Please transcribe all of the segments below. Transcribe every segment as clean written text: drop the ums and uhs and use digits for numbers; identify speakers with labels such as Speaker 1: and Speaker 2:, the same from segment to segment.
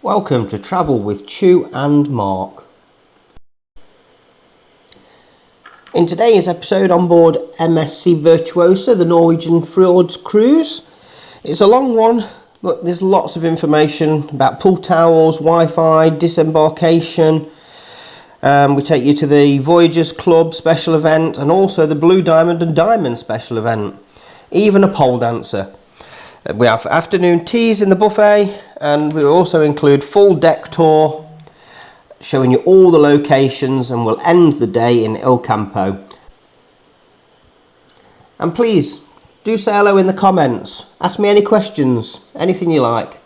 Speaker 1: Welcome to Travel with Chu and Mark. In today's episode, on board MSC Virtuosa, the Norwegian Fjords cruise. It's a long one, but there's lots of information about pool towels, Wi-Fi, disembarkation. We take you to the Voyagers Club special event and also the Blue Diamond and Diamond special event. Even a pole dancer. We have afternoon teas in the buffet, and we also include full deck tour showing you all the locations, and we'll end the day in Campo. And please do say hello in the comments, ask me any questions, anything you like,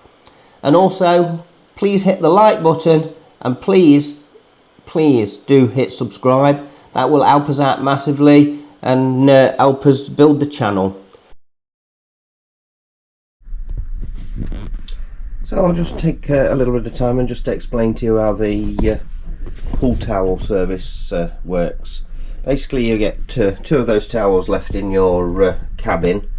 Speaker 1: and also please hit the like button, and please do hit subscribe. That will help us out massively and help us build the channel. So I'll just take a little bit of time and just explain to you how the pool towel service works. Basically, you get two of those towels left in your cabin,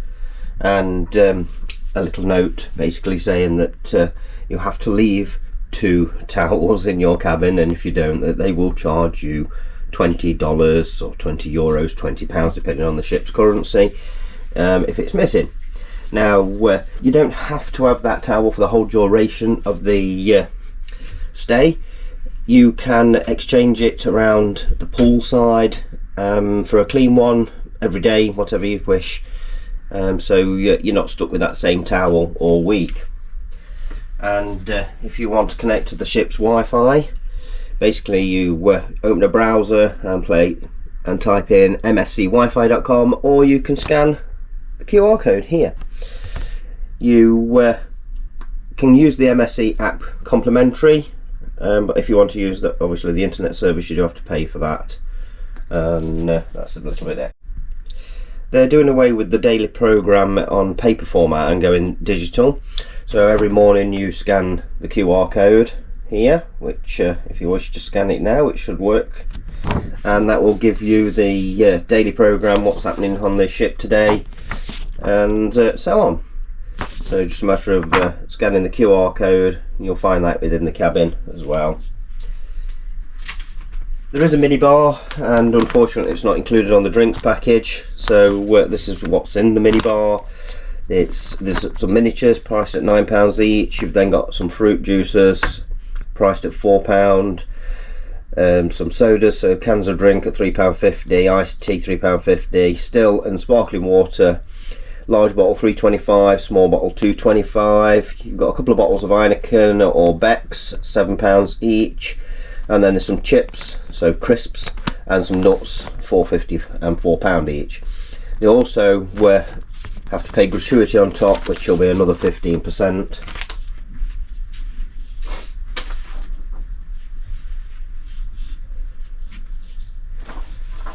Speaker 1: and a little note basically saying that you have to leave 2 towels in your cabin, and if you don't, that they will charge you $20 or €20, £20 depending on the ship's currency if it's missing. Now, you don't have to have that towel for the whole duration of the stay. You can exchange it around the pool side for a clean one every day, whatever you wish. So you're not stuck with that same towel all week. And if you want to connect to the ship's Wi-Fi, basically you open a browser and type in mscwifi.com, or you can scan the QR code here. You can use the MSC app complimentary, but if you want to use obviously the internet service, you do have to pay for that, and that's a little bit there. They're doing away with the daily program on paper format and going digital, so every morning you scan the QR code here, which if you wish to scan it now, it should work, and that will give you the daily program, what's happening on the ship today, and so on. So just a matter of scanning the QR code, and you'll find that within the cabin as well. There is a mini bar, and unfortunately it's not included on the drinks package, so this is what's in the mini bar. There's some miniatures priced at £9 each. You've then got some fruit juices priced at £4, some sodas, so cans of drink at £3.50, iced tea £3.50, still and sparkling water, large bottle £3.25, small bottle £2.25. You've got a couple of bottles of Heineken or Beck's, £7 each, and then there's some chips, so crisps, and some nuts, £4.50 and £4 each. You also have to pay gratuity on top, which will be another 15%.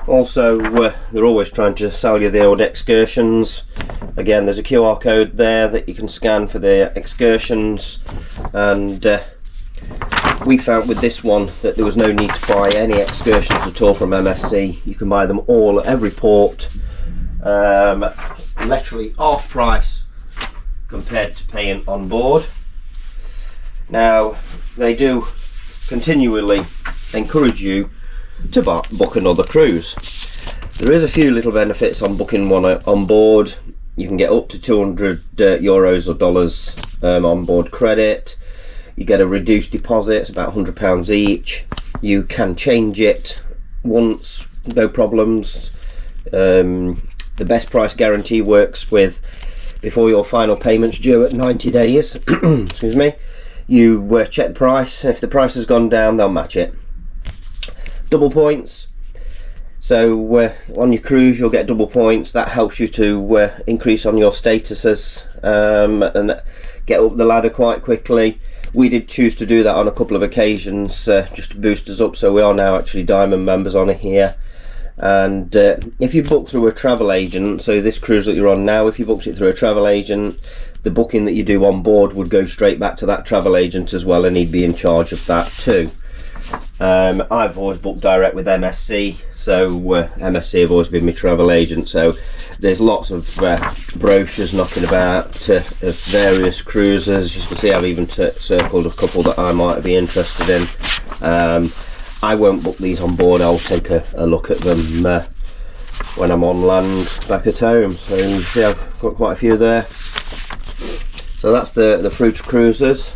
Speaker 1: Also, they're always trying to sell you the old Excursions. Again, there's a QR code there that you can scan for the Excursions, and we found with this one that there was no need to buy any Excursions at all from MSC. You can buy them all at every port, literally half price compared to paying on board. Now, they do continually encourage you to book another cruise. There is a few little benefits on booking one on board. You can get up to €200 or dollars on board credit. You get a reduced deposit, it's about £100 each. You can change it once, no problems. The best price guarantee works with before your final payment's due at 90 days. Excuse me. You check the price, and if the price has gone down, they'll match it. Double points, so on your cruise you'll get double points. That helps you to increase on your statuses and get up the ladder quite quickly. We did choose to do that on a couple of occasions just to boost us up, so we are now actually diamond members on it here. And if you book through a travel agent, so this cruise that you're on now, if you booked it through a travel agent, the booking that you do on board would go straight back to that travel agent as well, and he'd be in charge of that too. I've always booked direct with MSC, So MSC have always been my travel agent, so there's lots of brochures knocking about of various cruises. You can see I've even circled a couple that I might be interested in. I won't book these on board, I'll take a look at them when I'm on land back at home. So you see I've got quite a few there. So that's the fruit cruises.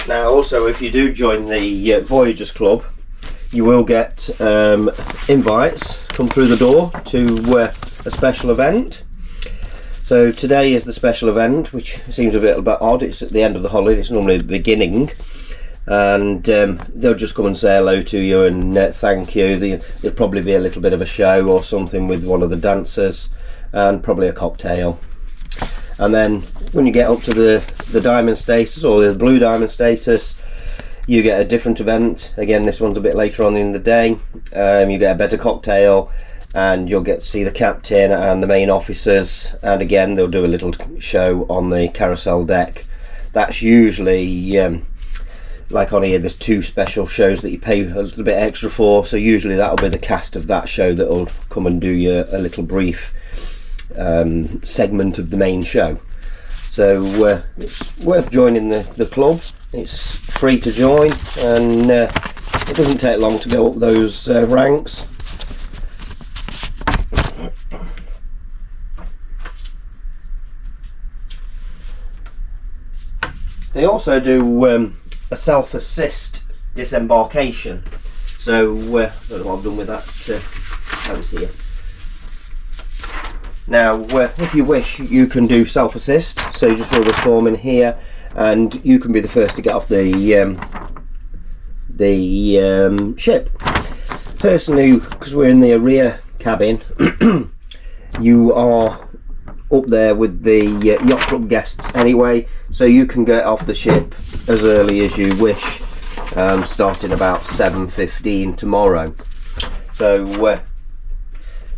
Speaker 1: Now also, if you do join the Voyagers Club, you will get invites come through the door to a special event. So today is the special event, which seems a bit odd. It's at the end of the holiday, it's normally the beginning, and they'll just come and say hello to you and thank you. There'll probably be a little bit of a show or something with one of the dancers, and probably a cocktail. And then when you get up to the diamond status or the blue diamond status, you get a different event. Again, this one's a bit later on in the day. You get a better cocktail, and you'll get to see the captain and the main officers, and again they'll do a little show on the carousel deck. That's usually like on here, there's 2 special shows that you pay a little bit extra for, so usually that'll be the cast of that show that'll come and do you a little brief segment of the main show. So it's worth joining the club. It's free to join, and it doesn't take long to go up those ranks. They also do a self-assist disembarkation. So I don't know what I've done with that. Let me see here. Now, if you wish, you can do self-assist. So you just fill this form in here, and you can be the first to get off the ship. Personally, because we're in the Aurea cabin, you are up there with the yacht club guests anyway, so you can get off the ship as early as you wish, starting about 7:15 tomorrow. So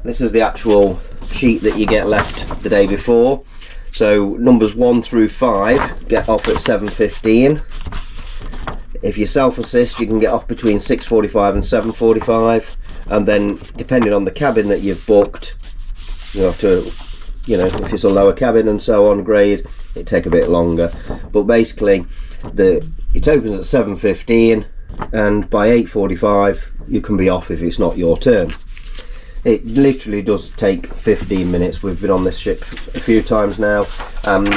Speaker 1: this is the actual sheet that you get left the day before. So numbers 1 through 5 get off at 7:15. If you self-assist, you can get off between 6:45 and 7:45, and then depending on the cabin that you've booked, you have to, you know, if it's a lower cabin and so on grade, it take a bit longer. But basically it opens at 7:15, and by 8:45 you can be off if it's not your turn. It literally does take 15 minutes. We've been on this ship a few times now, and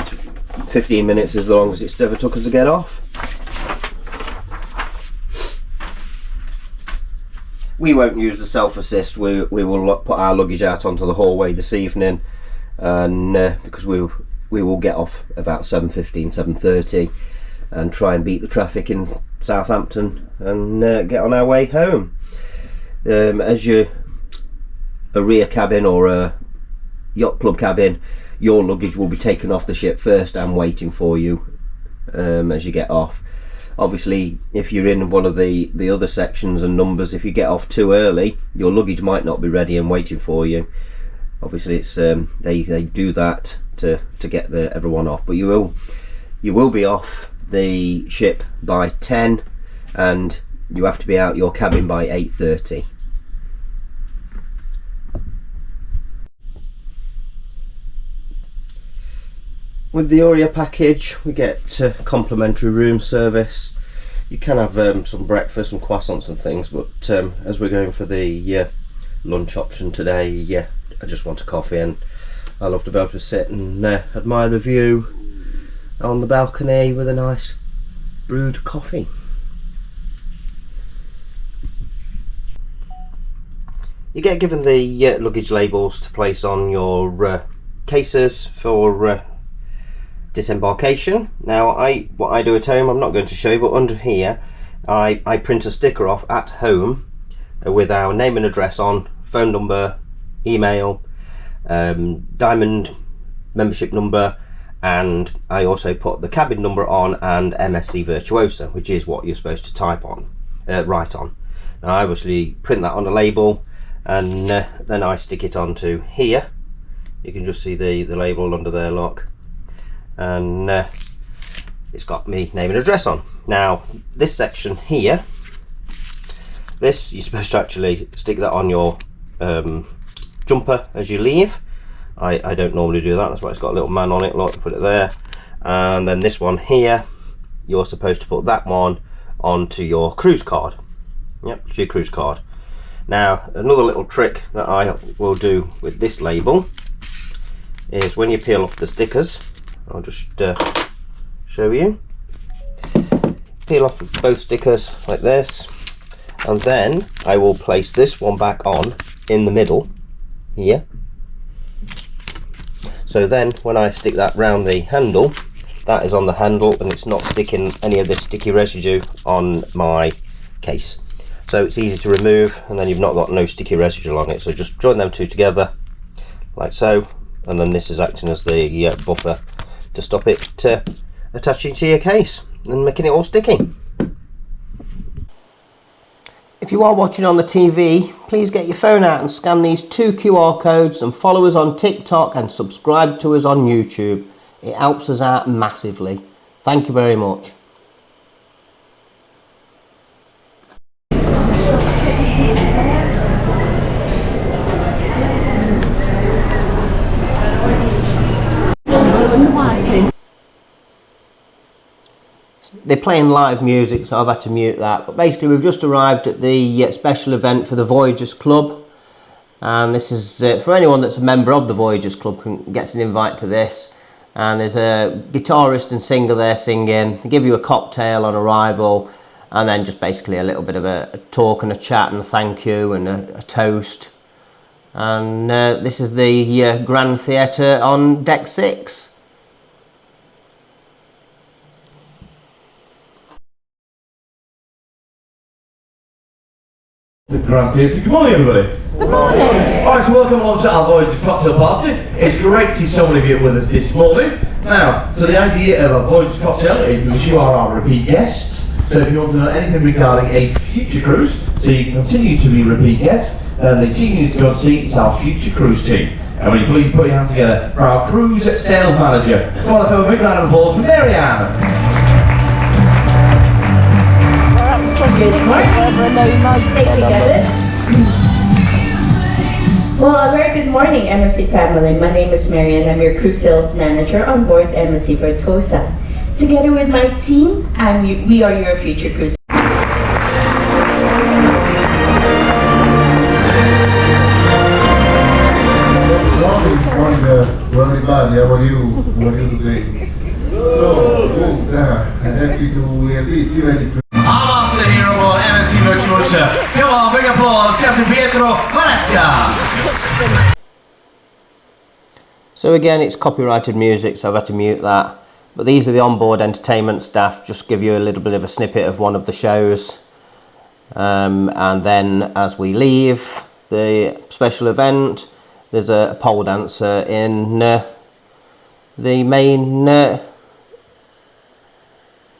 Speaker 1: 15 minutes is the longest it's ever took us to get off. We won't use the self-assist. We will put our luggage out onto the hallway this evening, and because we will get off about 7:15, 7:30, and try and beat the traffic in Southampton and get on our way home. As you a rear cabin or a yacht club cabin, your luggage will be taken off the ship first and waiting for you as you get off. Obviously, if you're in one of the other sections and numbers, if you get off too early, your luggage might not be ready and waiting for you. Obviously, it's they do that to get everyone off, but you will be off the ship by 10, and you have to be out your cabin by 8:30. With the Aurea package, we get complimentary room service. You can have some breakfast, some croissants and things, but as we're going for the lunch option today, I just want a coffee, and I love to be able to sit and admire the view on the balcony with a nice brewed coffee. You get given the luggage labels to place on your cases for disembarkation. Now what I do at home, I'm not going to show you, but under here I print a sticker off at home with our name and address on, phone number, email, diamond membership number, and I also put the cabin number on and MSC Virtuosa, which is what you're supposed to type on, write on. Now I obviously print that on a label, and then I stick it onto here. You can just see the label under there, look. and it's got me name and address on. Now this section here, this you're supposed to actually stick that on your jumper as you leave. I don't normally do that, that's why it's got a little man on it. Like, put it there. And then this one here, you're supposed to put that one onto your cruise card. Yep, to your cruise card. Now another little trick that I will do with this label is when you peel off the stickers, I'll just show you. Peel off both stickers like this, and then I will place this one back on in the middle here. So then when I stick that round the handle, that is on the handle and it's not sticking any of this sticky residue on my case. So it's easy to remove, and then you've not got no sticky residue on it. So just join them two together like so, and then this is acting as the buffer to stop it attaching to your case and making it all sticky. If you are watching on the TV, please get your phone out and scan these 2 QR codes and follow us on TikTok and subscribe to us on YouTube. It helps us out massively. Thank you very much. They're playing live music, so I've had to mute that. But basically we've just arrived at the special event for the Voyagers Club, and this is for anyone that's a member of the Voyagers Club gets an invite to this. And there's a guitarist and singer there singing. They give you a cocktail on arrival, and then just basically a little bit of a talk and a chat and a thank you and a toast. And this is the Grand Theatre on deck 6.
Speaker 2: The Grand Theatre. Good morning, everybody.
Speaker 3: Good morning.
Speaker 2: Alright, so welcome along to our Voyagers cocktail party. It's great to see so many of you with us this morning. Now, so the idea of a Voyagers cocktail is because you are our repeat guests. So if you want to know anything regarding a future cruise, so you can continue to be repeat guests, then the team you need to go and see is our future cruise team. And will you please put your hands together for our cruise sales manager. Come on, let's have a big round of applause for Marianne.
Speaker 3: Good morning.
Speaker 4: Well, a very good morning, MSC family. My name is Marianne. I'm your cruise sales manager on board MSC Virtuosa. Together with my team, we are your future cruise.
Speaker 5: Everybody, how are you? How are you today? So, good, and happy to at least see you ready.
Speaker 2: Our master hero on MSC Virtuosa. Come on, big applause, Captain Pietro Manesca.
Speaker 1: So again, it's copyrighted music, so I've had to mute that. But these are the onboard entertainment staff, just give you a little bit of a snippet of one of the shows. And then as we leave the special event, there's a pole dancer in the main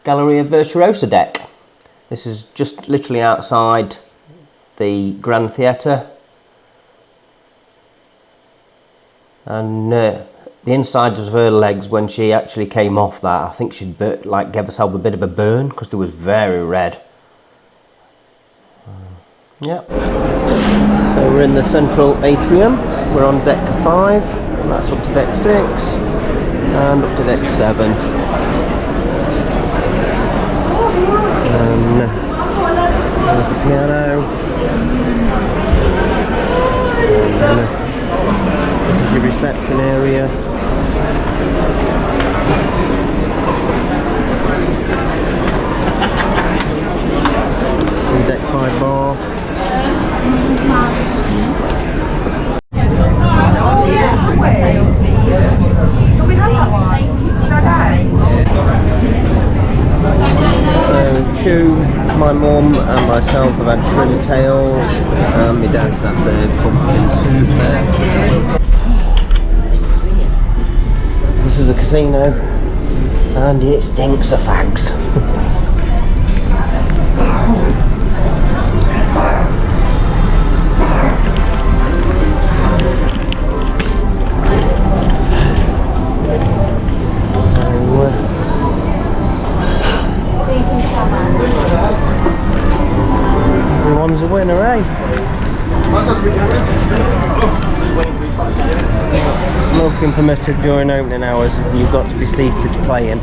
Speaker 1: Galleria Virtuosa deck. This is just literally outside the Grand Theatre. And the inside of her legs, when she actually came off that, I think she'd gave herself a bit of a burn because they was very red. Yep. So we're in the central atrium. We're on deck 5, and that's up to deck 6, and up to deck 7. And there's the piano. And this is your reception area. And deck 5 bar. So Chu, my mum and myself have had shrimp tails, and my dad's had the pumpkin soup there. This is a casino, and it stinks of fags. smoking permitted during opening hours, and you've got to be seated playing.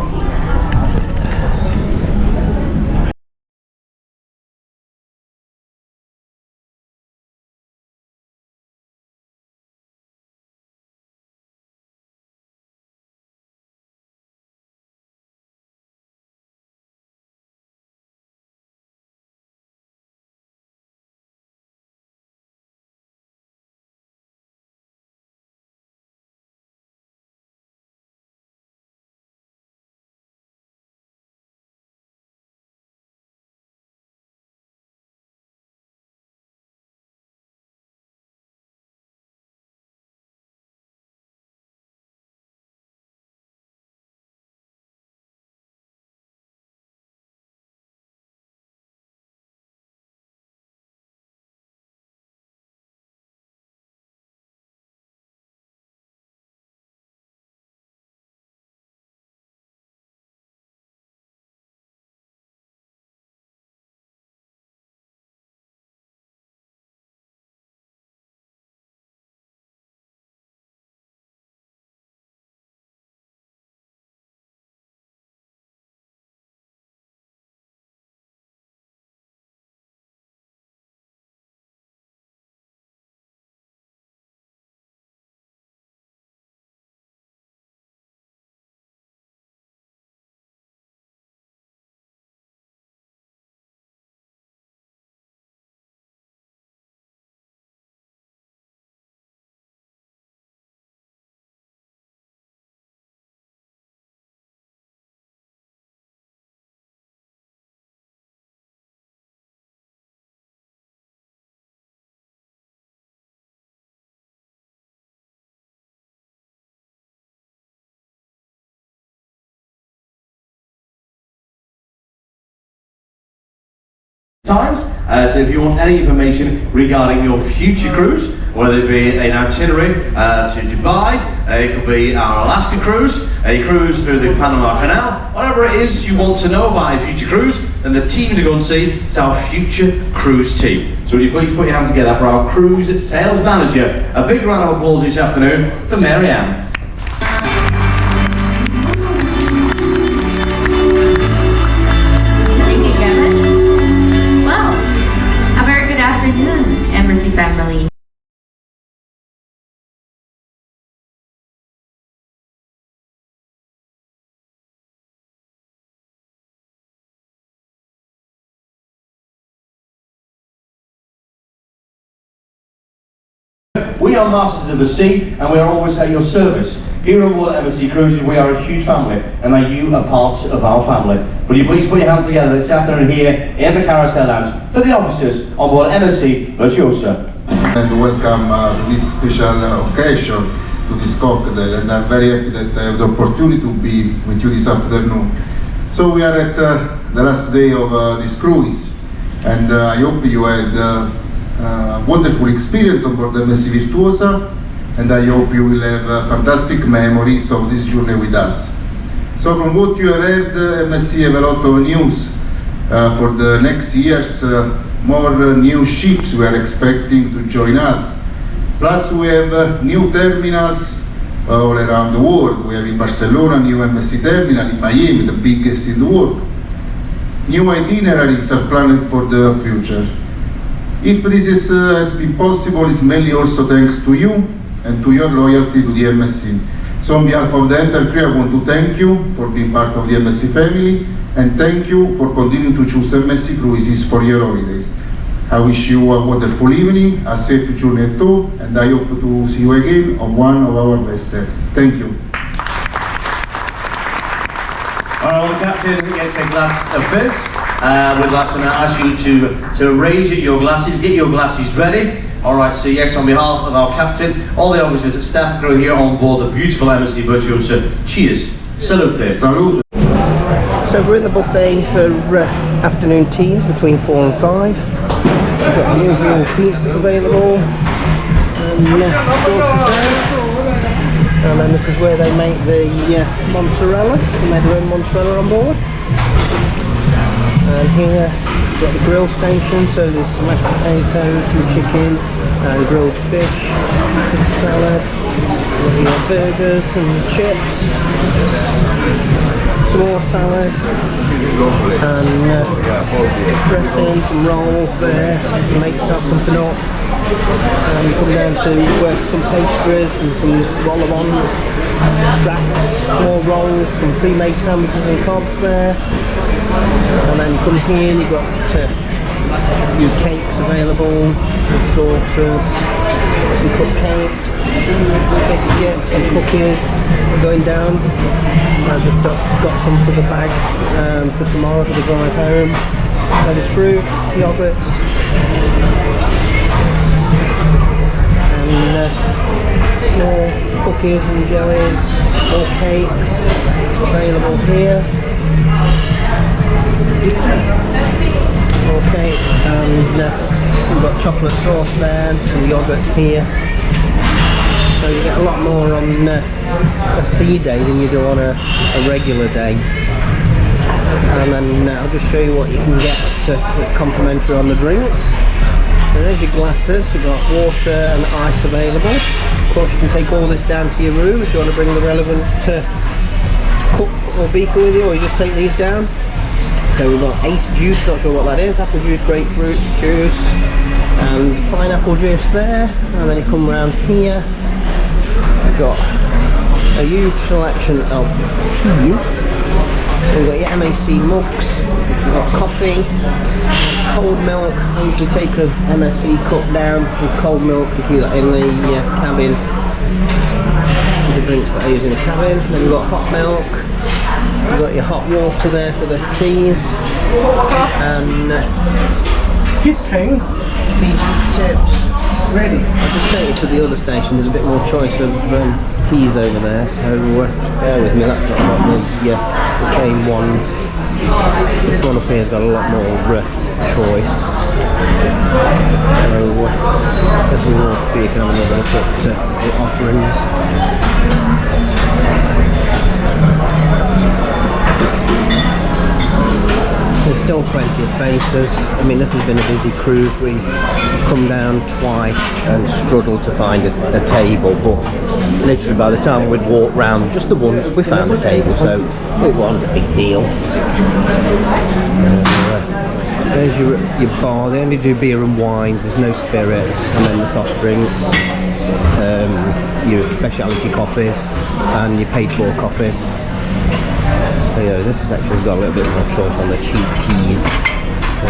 Speaker 2: times. So if you want any information regarding your future cruise, whether it be an itinerary to Dubai, it could be our Alaska cruise, a cruise through the Panama Canal, whatever it is you want to know about a future cruise, then the team to go and see is our future cruise team. So would you please put your hands together for our cruise sales manager. A big round of applause this afternoon for Mary Ann.
Speaker 6: MSC family.
Speaker 2: We are masters of the sea, and we are always at your service. Here on board MSC Cruises, we are a huge family, and are you a part of our family? Will you please put your hands together this afternoon here in the Carousel Lounge for the officers on board MSC Virtuosa.
Speaker 5: And welcome to this special occasion, to this cocktail, and I'm very happy that I have the opportunity to be with you this afternoon. So we are at the last day of this cruise, and I hope you had a wonderful experience on board MSC Virtuosa, and I hope you will have fantastic memories of this journey with us. So from what you have heard, MSC have a lot of news for the next years. More new ships we are expecting to join us. Plus we have new terminals all around the world. We have in Barcelona new MSC terminal, in Miami, the biggest in the world. New itineraries are planned for the future. If this has been possible, it's mainly also thanks to you and to your loyalty to the MSC. So on behalf of the entire crew, I want to thank you for being part of the MSC family, and thank you for continuing to choose MSC Cruises for your holidays. I wish you a wonderful evening, a safe journey at home, and I hope to see you again on one of our vessels. Thank you.
Speaker 2: Alright, well, the captain gets a glass of fizz. We'd like to now ask you to raise your glasses, get your glasses ready. Alright, so yes, on behalf of our captain, all the officers and staff crew here on board the beautiful MSC Virtuosa, cheers. Salute.
Speaker 5: Salute.
Speaker 1: So we're in the buffet for afternoon teas between 4 and 5. We've got the usual pizzas available, and sauces there. And then this is where they make the mozzarella. They make their own mozzarella on board. And here we've got the grill station, so there's some mashed potatoes, some chicken, and grilled fish, salad. Your burgers and chips, some more salad, and dressing, some rolls there. You make yourself something up. And you come down to work some pastries and some roll-ons, wraps, more rolls, some pre-made sandwiches and cobs there. And then you come here and you've got a few cakes available, some sauces, some cupcakes, biscuits and cookies going down. I just got some for the bag for tomorrow for the drive home. So there's fruit, yogurts, and more cookies and jellies, more cakes available here. Okay, and we've got chocolate sauce there, and some yogurts here. So you get a lot more on a sea day than you do on a regular day. And then I'll just show you what you can get that's complimentary on the drinks. And there's your glasses. You've got water and ice available. Of course, you can take all this down to your room if you want to bring the relevant cup or beaker with you, or you just take these down. So we've got Ace juice, not sure what that is, apple juice, grapefruit juice, and pineapple juice there. And then you come around here, we've got a huge selection of teas. We've got your MSC mugs, we've got coffee, cold milk. I usually take a MSC cup down with cold milk and keep that in the cabin. The drinks that I use in the cabin. Then we've got hot milk. You've got your hot water there for the teas, and PG tips. Ready. I'll just take you to the other station. There's a bit more choice of teas over there, so just bear with me. That's not got the same ones. This one up here has got a lot more choice. So as we walk up here, you can have another look at the offerings. There's still plenty of spaces. I mean, this has been a busy cruise. We come down twice and struggled to find a table, but literally by the time we'd walked round just the once, we found a table, so it wasn't a big deal. There's your bar. They only do beer and wines, there's no spirits, and then the soft drinks, your specialty coffees, and your paid for coffees. So yeah, this has actually got a little bit more choice on the cheap teas. So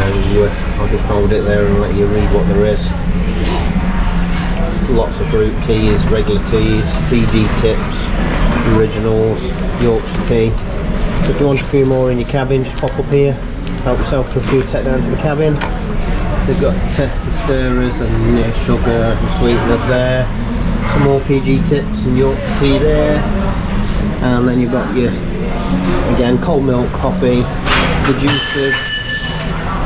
Speaker 1: I'll just hold it there and let you read what there is. Lots of fruit teas, regular teas, PG tips, originals, Yorkshire tea. So if you want a few more in your cabin, just pop up here, help yourself to a few, take down to the cabin. They've got stirrers and sugar and sweeteners there. Some more PG tips and Yorkshire tea there. And then you've got your, again, cold milk, coffee, the juices,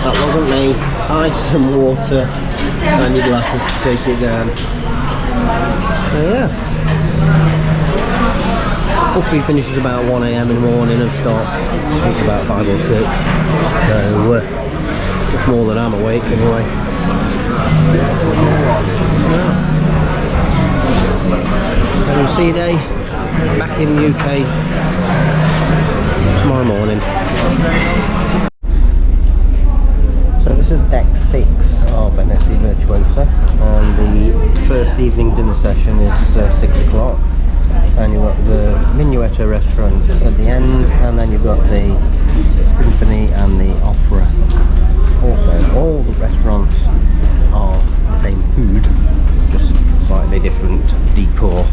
Speaker 1: that wasn't me, ice and water, and your glasses to take it down. So yeah. Buffet finishes about 1 AM in the morning and starts about 5 or 6. So it's more than I'm awake anyway. Yeah. MC day, back in the UK tomorrow morning. So this is deck 6 of MSC Virtuosa, and the first evening dinner session is 6 o'clock, and you've got the Minuetto restaurant at the end, and then you've got the symphony and the opera. Also, all the restaurants are the same food, just slightly different decor.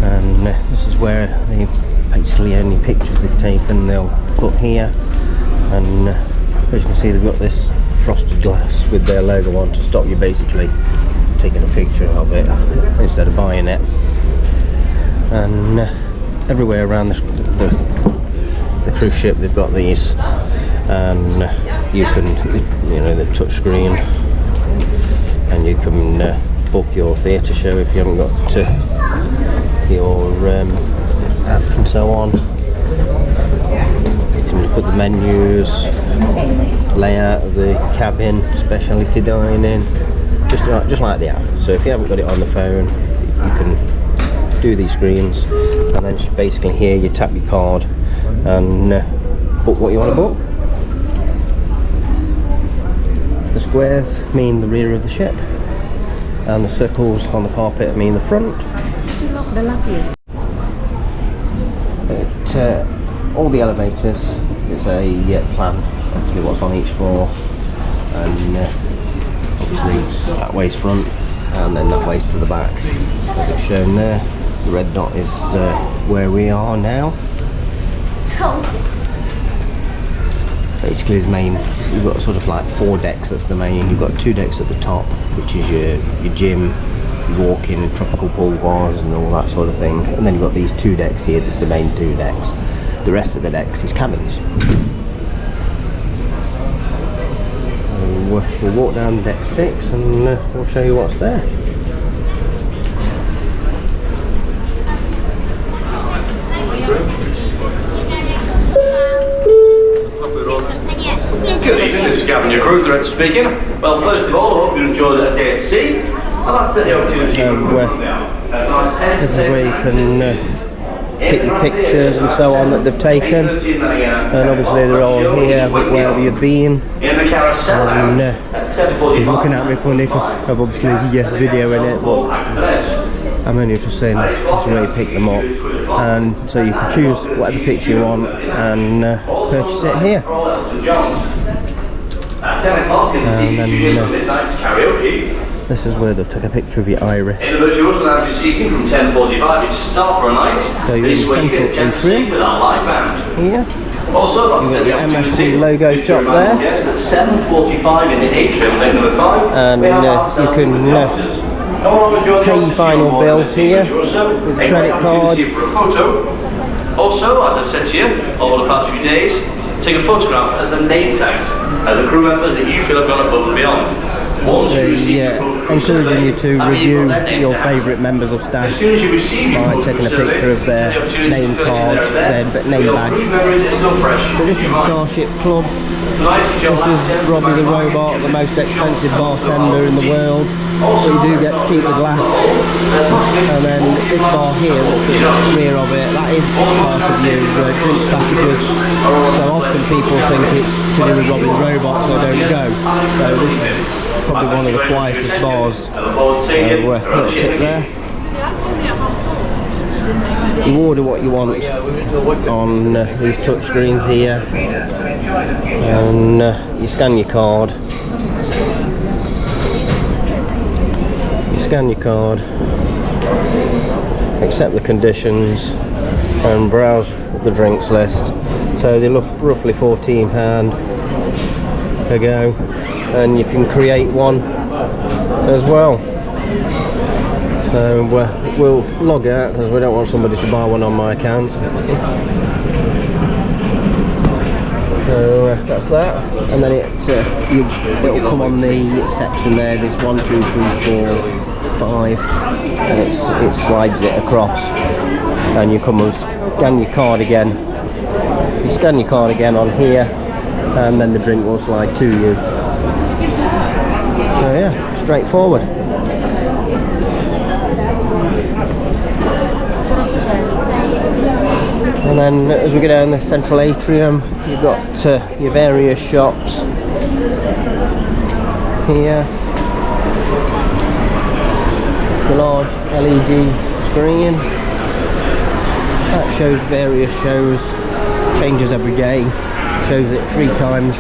Speaker 1: And this is where they basically only pictures they've taken they'll put here, and as you can see they've got this frosted glass with their logo on to stop you basically taking a picture of it instead of buying it. And everywhere around the cruise ship they've got these, and you can, you know, the touch screen, and you can book your theatre show if you haven't got your app and so on. You can look at the menus, layout of the cabin, specialty dining, just like the app. So if you haven't got it on the phone, you can do these screens, and then basically here you tap your card and book what you want to book. The squares mean the rear of the ship, and the circles on the carpet mean the front. All the elevators is a plan, actually what's on each floor, and obviously that way's front and then that way's to the back, as it's shown there. The red dot is where we are now. Basically the main, you've got sort of like 4 decks, that's the main. You've got 2 decks at the top, which is your gym, your walk-in and tropical pool bars and all that sort of thing, and then you've got these 2 decks here, that's the main 2 decks. The rest of the decks is cabins. We'll walk down deck 6 and we'll show you what's there.
Speaker 6: Good evening, this is Gavin, your cruise director speaking. Well, first of all, I hope you enjoyed a day at sea. I'd like to take the opportunity
Speaker 1: this is where you can pick your pictures and so on that they've taken, and obviously they're all here wherever you've been, and he's looking at me funny because I've obviously video in it, but I'm only just saying that's where you pick them up, and so you can choose whatever picture you want and purchase it here. And then this is where they'll take a picture of your iris.
Speaker 6: In the Virtuosa lounge this evening from 10:45, it's start for a night.
Speaker 1: So you're in the central atrium here.
Speaker 6: Also,
Speaker 1: you've got your MSC logo shop there.
Speaker 6: Yes, at 7:45 in the atrium, deck number 5.
Speaker 1: And you can pay your final bill here with a credit card.
Speaker 6: Also, as I've said to you over the past few days, take a photograph of the name tags of the crew members that you feel have gone above and beyond.
Speaker 1: Encouraging you to review your favourite members of staff by taking a picture of their name card, their name badge. So this is Starship Club. This is Robbie the Robot, the most expensive bartender in the world. But you do get to keep the glass. And then this bar here, that's the rear of it, that is part of your drinks packages. So often people think it's to do with Robbie the Robot, so don't go. So this is probably one of the quietest bars. Tip there. You order what you want on these touch screens here, and you scan your card. Accept the conditions, and browse the drinks list. So they look roughly £14 per go, and you can create one as well. So we'll log out because we don't want somebody to buy one on my account. So that's that, and then it'll come on the section there. There's 1, 2, 3, 4, 5, and it slides it across, and you come and scan your card again. You scan your card again on here, and then the drink will slide to you. So yeah, straightforward. And then as we go down the central atrium, you've got your various shops here. The large LED screen that shows various shows, changes every day, shows it 3 times.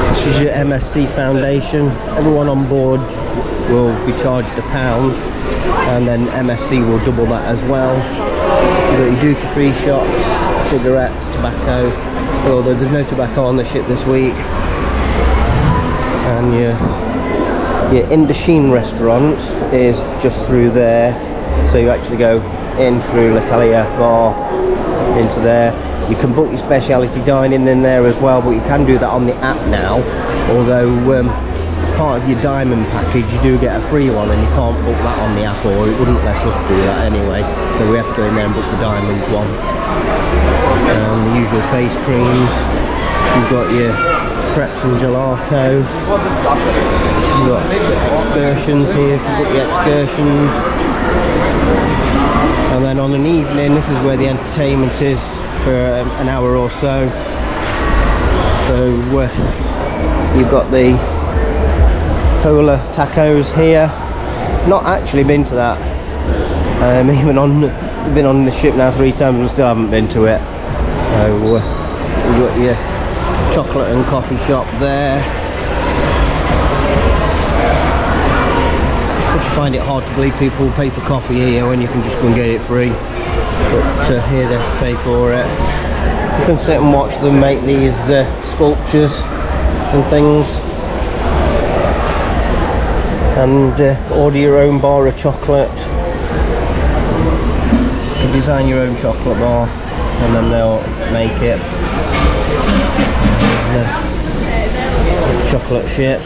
Speaker 1: This is your MSC foundation. Everyone on board will be charged £1, and then MSC will double that as well. You've got your duty-free shops, cigarettes, tobacco, although there's no tobacco on the ship this week. And your Indochine restaurant is just through there, so you actually go in through l'Italia bar into there. You can book your speciality dining in there as well, but you can do that on the app now, although part of your diamond package you do get a free one, and you can't book that on the app, or it wouldn't let us do that anyway, so we have to go in there and book the diamond one. The usual face creams, you've got your crepes and gelato, you've got excursions here if you book the excursions, And then on an evening, this is where the entertainment is for an hour or so. So you've got the Polar Tacos here. Not actually been to that. Even been on the ship now 3 times and still haven't been to it. So you've got your chocolate and coffee shop there. But you find it hard to believe people pay for coffee here when you can just go and get it free. But here they have to pay for it. You can sit and watch them make these sculptures and things. And order your own bar of chocolate. You can design your own chocolate bar and then they'll make it. Chocolate ship.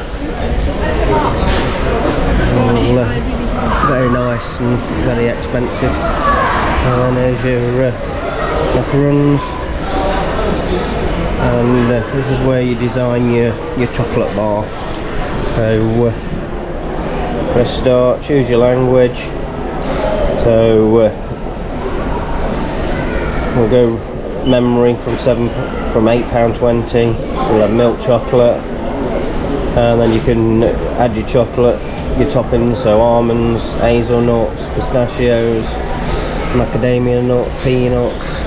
Speaker 1: Very nice and very expensive. And there's your macarons. And this is where you design your chocolate bar. So press start, choose your language. So we'll go memory from £8.20. So we'll have milk chocolate, and then you can add your chocolate, your toppings, so almonds, hazelnuts, pistachios, macadamia nuts, peanuts.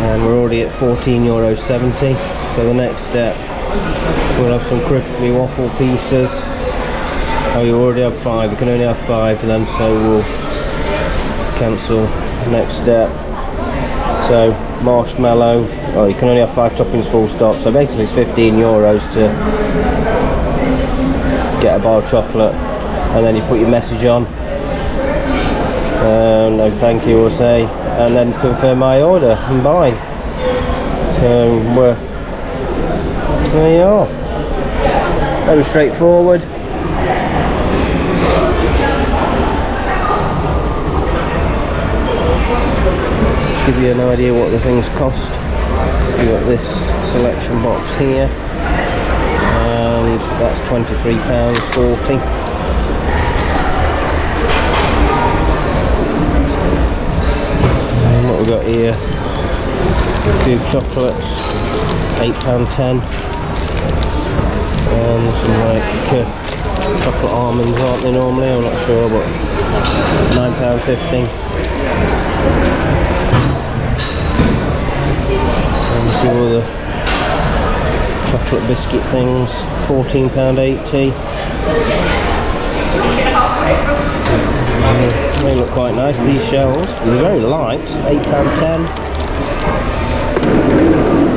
Speaker 1: And we're already at €14.70. So the next step, we'll have some crispy waffle pieces. Oh, you already have 5. You can only have 5 then, so we'll cancel next step. So marshmallow. Oh, you can only have 5 toppings full stop. So basically it's €15 to get a bar of chocolate, and then you put your message on. No thank you, we'll say, and then confirm my order and buy. So there you are. Very straightforward. Just give you an idea what the things cost. You've got this selection box here, and that's £23.40. And what we've got here, cube chocolates, £8.10, and some like chocolate almonds, aren't they normally? I'm not sure, but £9.50. And a few other chocolate biscuit things, £14.80. They look quite nice, these shells. They're very light, £8.10.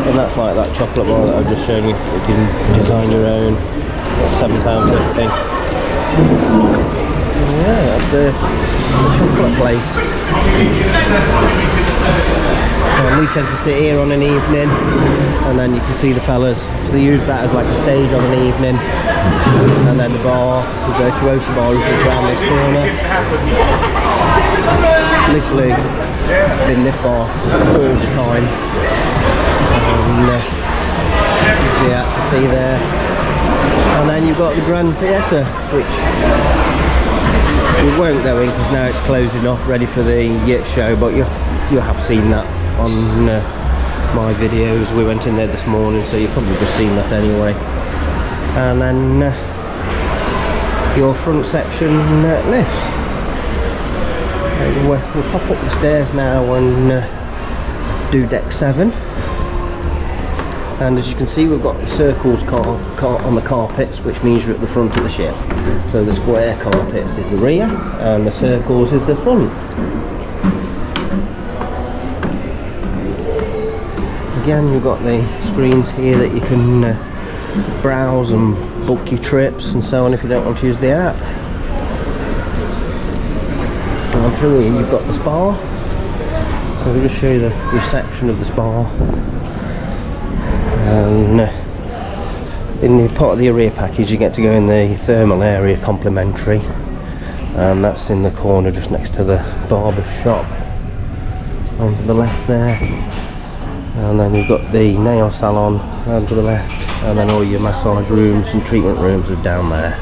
Speaker 1: And that's like that chocolate bar that I've just shown you. You can design your own. That's £7.50. Yeah, that's the chocolate place. And we tend to sit here on an evening, and then you can see the fellas. So they use that as like a stage on an evening. And then the bar, the Virtuosa bar, is just around this corner. Literally in this bar all the time. And yeah, to see there. And then you've got the Grand Theatre, which we won't go in because now it's closing off, ready for the show. But you have seen that on my videos. We went in there this morning, so you've probably just seen that anyway. And then your front section lifts. We'll pop up the stairs now and do deck 7. And as you can see, we've got the circles on the carpets, which means you're at the front of the ship. So the square carpets is the rear, and the circles is the front. Again, you've got the screens here that you can browse and book your trips and so on if you don't want to use the app. And through here you've got the spa. So we'll just show you the reception of the spa. And in the part of the Aurea package you get to go in the thermal area complimentary, and that's in the corner just next to the barber shop on to the left there. And then you've got the nail salon down to the left, and then all your massage rooms and treatment rooms are down there.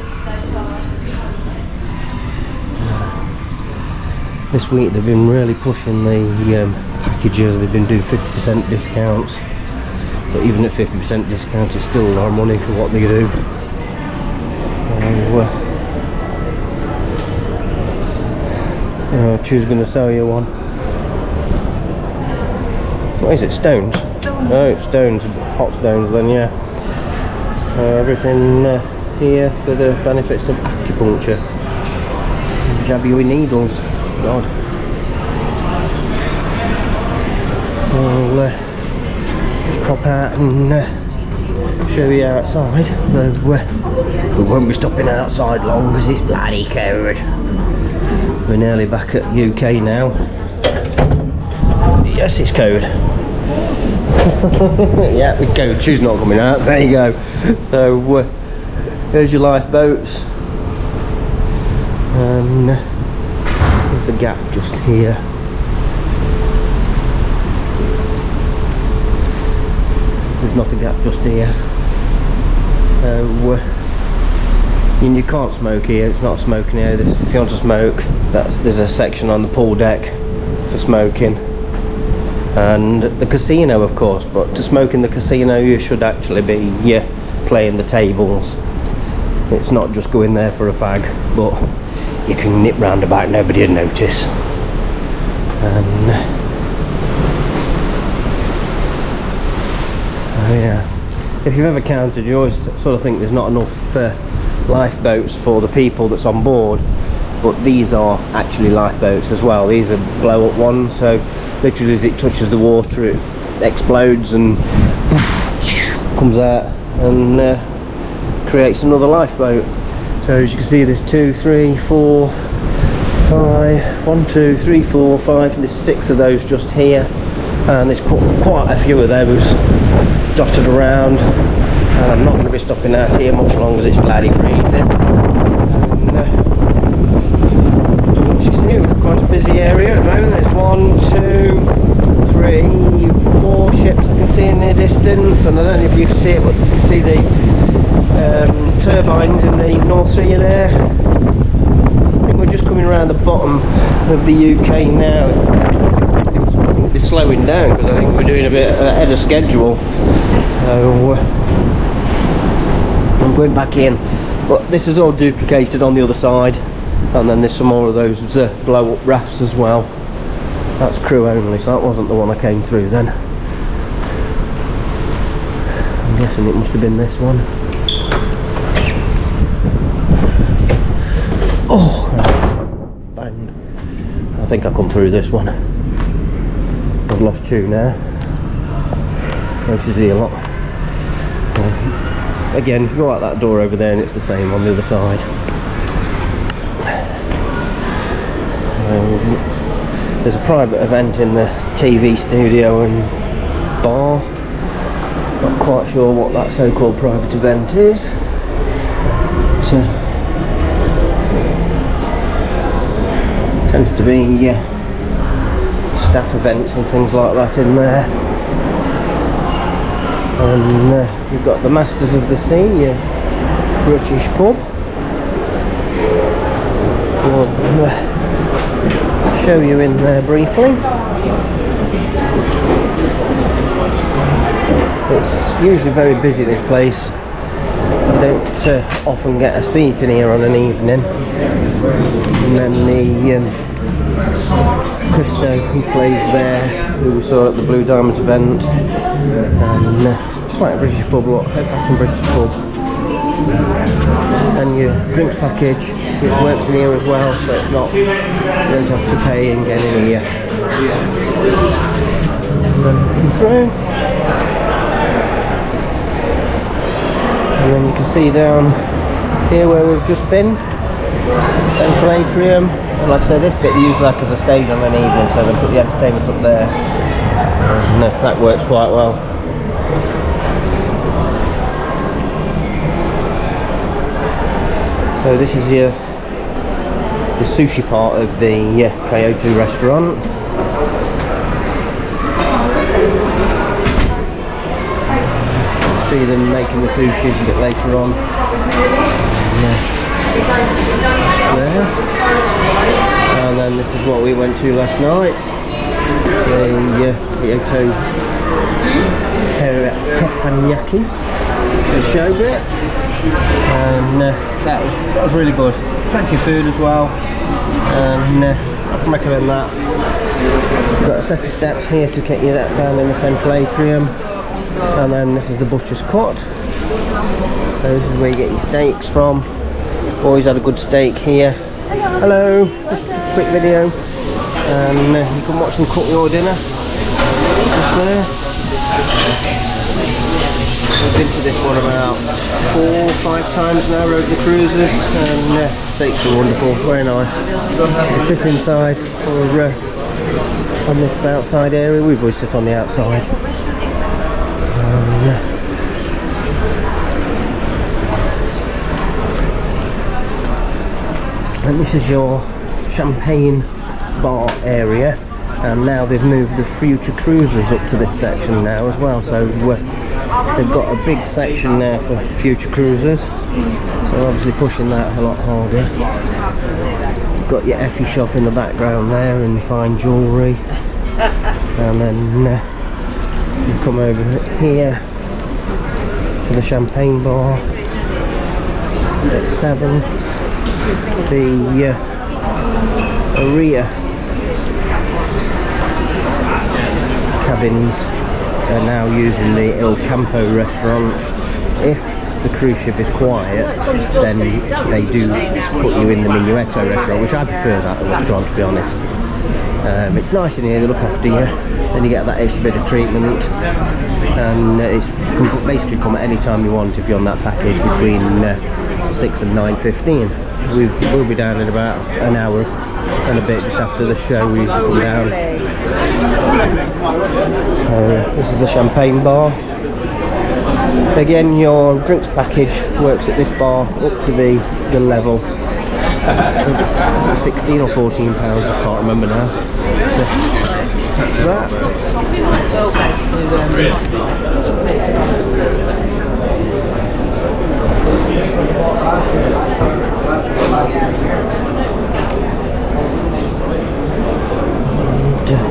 Speaker 1: This week they've been really pushing the packages. They've been doing 50% discounts, but even at 50% discount it's still a lot of money for what they do. Chu's going to sell you one. What is it, stones?
Speaker 4: Stones.
Speaker 1: No, it's stones, hot stones then, yeah. Everything here for the benefits of acupuncture. Jab you with needles. God. I'll just pop out and show you outside. Though we won't be stopping outside long because it's bloody cold. We're nearly back at UK now. Yes, it's cold. Yeah, it's cold. Chu's not coming out. There you go. So there's your lifeboats. There's a gap just here. There's not a gap just here. And you can't smoke here. It's not a smoking area. If you want to smoke, there's a section on the pool deck for smoking. And the casino, of course, but to smoke in the casino you should actually be playing the tables. It's not just going there for a fag, but you can nip round about, nobody would notice. And if you've ever counted, you always sort of think there's not enough lifeboats for the people that's on board, but these are actually lifeboats as well. These are blow up ones, so literally as it touches the water it explodes and comes out and creates another lifeboat. So as you can see, there's 2, 3, 4, 5, 1, 2, 3, 4, 5, there's 6 of those just here, and there's quite a few of those dotted around. And I'm not going to be stopping out here much longer as it's bloody freezing. As you can see, we've got quite a busy area at the moment. There's 1, 2, 3, 4 ships I can see in the distance, and I don't know if you can see it, but you can see the turbines in the North Sea there. I think we're just coming around the bottom of the UK now. It's slowing down because I think we're doing a bit ahead of schedule. So I'm going back in, but this is all duplicated on the other side, and then there's some more of those blow up rafts as well. That's crew only, so that wasn't the one I came through then. I'm guessing it must have been this one. Oh, bang. I think I come through this one. I've lost Chu now. Oh, she's here a lot. Again, go out that door over there and it's the same on the other side. There's a private event in the TV studio and bar. Not quite sure what that so-called private event is. Tends to be staff events and things like that in there. And you've got the Masters of the Sea, British pub. I'll show you in there briefly. It's usually very busy, this place. I don't often get a seat in here on an evening. And then the Christo, who plays there, who we saw at the Blue Diamond event, and just like a British pub, look, old-fashioned British pub. And your drinks package, it works in here as well, so it's not, you don't have to pay and get in here. And then come through, and then you can see down here where we've just been, central atrium. And like I say, this bit used like as a stage on an evening, so they put the entertainment up there, and that works quite well. So this is the sushi part of the Kyoto restaurant. See them making the sushis a bit later on. There. And then this is is what we went to last night. The Oto Teppanyaki. It's a show bit, and that was really good. Plenty of food as well, and I can recommend that. Got a set of steps here to get you down in the central atrium, and then this is the butcher's cut. So this is where you get your steaks from. Always had a good steak here. Hello, just a quick video, and you can watch them cook your dinner. Just there. I've been to this one about 4 or 5 times now, rode the cruises, and steaks are wonderful, very nice. You can sit inside or on this outside area. We've always sit on the outside. And this is your champagne bar area, and now they've moved the future cruisers up to this section now as well, so they've got a big section there for future cruisers, so obviously pushing that a lot harder. You've got your Effie shop in the background there and fine jewellery, and then you come over here to the champagne bar at 7. The Aurea cabins are now using the Campo restaurant. If the cruise ship is quiet, then they do put you in the Minuetto restaurant, which I prefer that restaurant, to be honest. It's nice in here, they look after you, and you get that extra bit of treatment, and you can basically come at any time you want if you're on that package between 6 and 9:15. We'll be down in about an hour and a bit just after the show. We usually come down. This is the champagne bar. Again, your drinks package works at this bar up to the level. I think it's 16 or 14 pounds, I can't remember now. So that's that.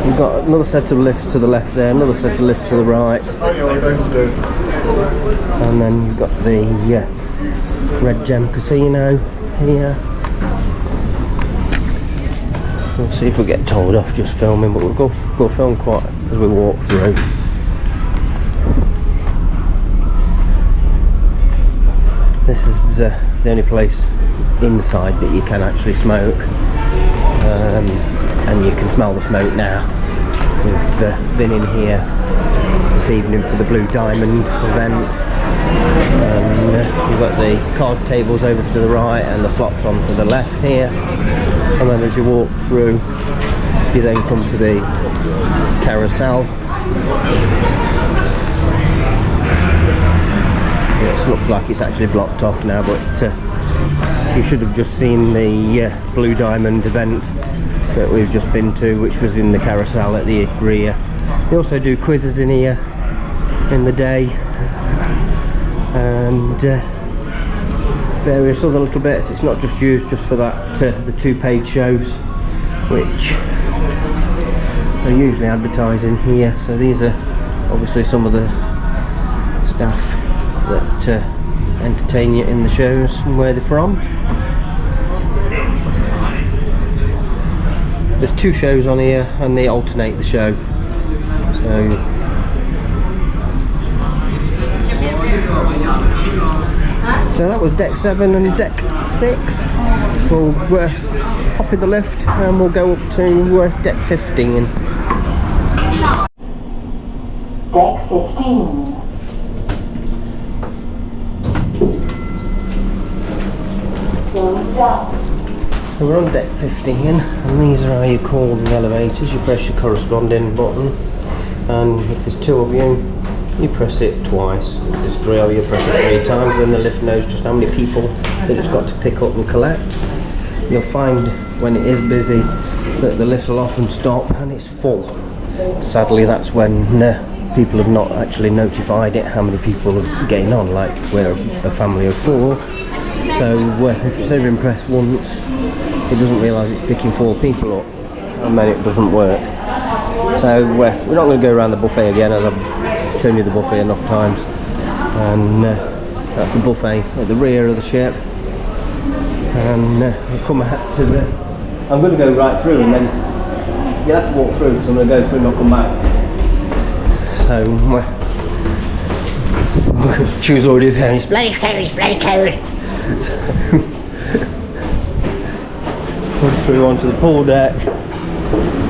Speaker 1: You've got another set of lifts to the left there, another set of lifts to the right, and then you've got the Red Gem Casino here. We'll see if we get told off just filming, but we'll film quite as we walk through. This is the only place inside that you can actually smoke, and you can smell the smoke now. We've been in here this evening for the Blue Diamond event, and you've got the card tables over to the right and the slots on to the left here, and then as you walk through you then come to the carousel. It looks like it's actually blocked off now, but you should have just seen the Blue Diamond event that we've just been to, which was in the carousel at the Aurea. They also do quizzes in here in the day, and various other little bits. It's not just used just for that, the 2 paid shows, which are usually advertising here. So these are obviously some of the staff that entertain you in the shows and where they're from. There's 2 shows on here and they alternate the show. So that was deck 7 and deck 6. We'll hop in the lift and we'll go up to deck 15.
Speaker 3: Deck 15.
Speaker 1: So we're on deck 15, and these are how you call the elevators. You press your corresponding button, and if there's 2 of you, you press it twice. If there's 3 of you, press it 3 times, then the lift knows just how many people that it's got to pick up and collect. You'll find when it is busy that the lift will often stop and it's full. Sadly, that's when people have not actually notified it how many people are getting on, like we're a family of 4. So if it's over impressed once, it doesn't realise it's picking 4 people up. and then it doesn't work. So we're not going to go around the buffet again, as I've shown you the buffet enough times. And that's the buffet at the rear of the ship. And we'll come out to the... I'm going to go right through, and then you'll have to walk through because I'm going to go through and not come back. So Chu's already there. It's bloody cold, it's bloody cold. So, come through onto the pool deck,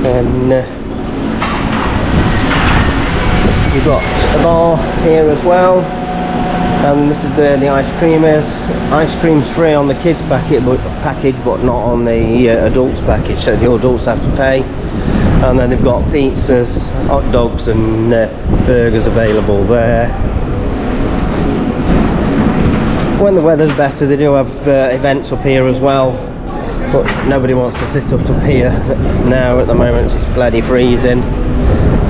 Speaker 1: and you've got a bar here as well. And this is where the ice cream is. Ice cream's free on the kids package, but not on the adults package, so the adults have to pay. And then they've got pizzas, hot dogs and burgers available there. When the weather's better, they do have events up here as well, but nobody wants to sit up here now. At the moment it's bloody freezing.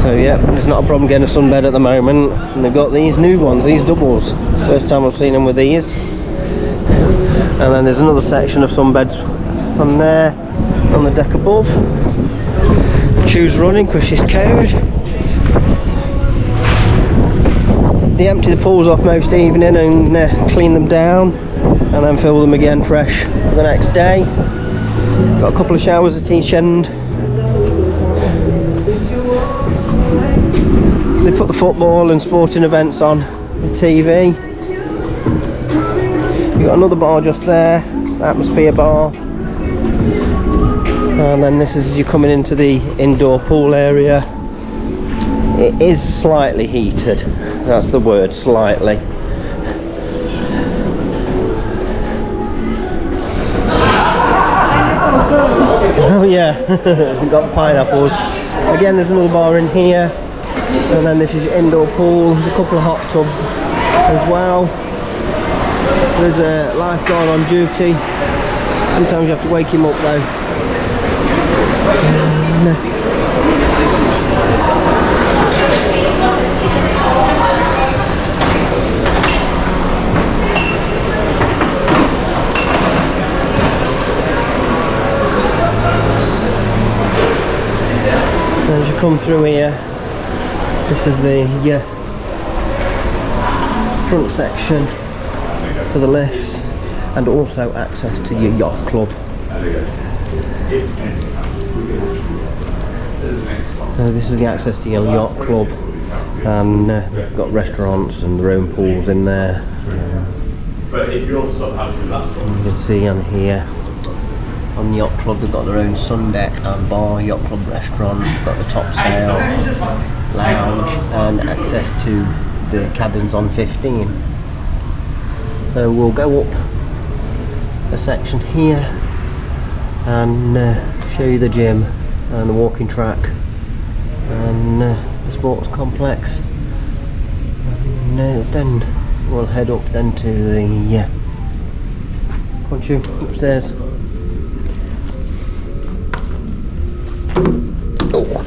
Speaker 1: So yeah, it's not a problem getting a sunbed at the moment. And they've got these new ones, these doubles. It's the first time I've seen them with these. And then there's another section of sunbeds on there, on the deck above. Chu's running because she's cold. They empty the pools off most evening and clean them down, and then fill them again fresh for the next day. Got a couple of showers at each end. They put the football and sporting events on the TV. You've got another bar just there, atmosphere bar. And then this is you coming into the indoor pool area. It is slightly heated, that's the word, slightly. Oh yeah, we've got the pineapples. Again, there's another bar in here. And then this is your indoor pool. There's a couple of hot tubs as well. There's a lifeguard on duty. Sometimes you have to wake him up though. As you come through here, this is the front section for the lifts, and also access to your yacht club. This is the access to your yacht club, and they've got restaurants and their own pools in there. You can see on here, on the yacht club, they've got their own sun deck and bar, yacht club restaurant, got the top sail, lounge, and access to the cabins on 15. So we'll go up a section here and show you the gym and the walking track and the sports complex, and then we'll head up then to the upstairs. Oh.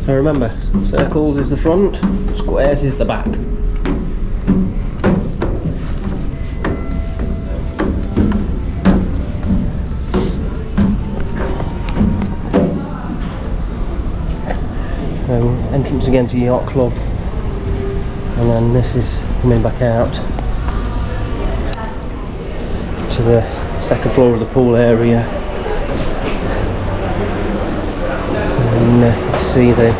Speaker 1: So remember, circles is the front, squares is the back. Entrance again to Yacht Club, and then this is coming back out to the second floor of the pool area, and you can see the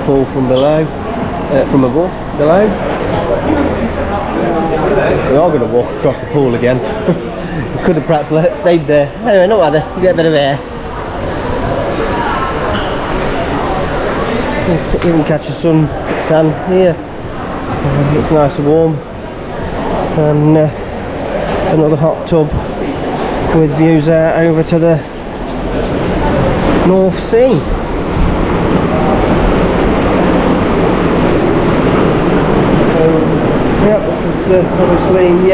Speaker 1: pool from below, from above, below. We are going to walk across the pool again. We could have perhaps stayed there. Anyway, not matter, you get a bit of air. You can catch a sun tan here. It's nice and warm, and another hot tub with views out over to the North Sea. Yep, this is obviously a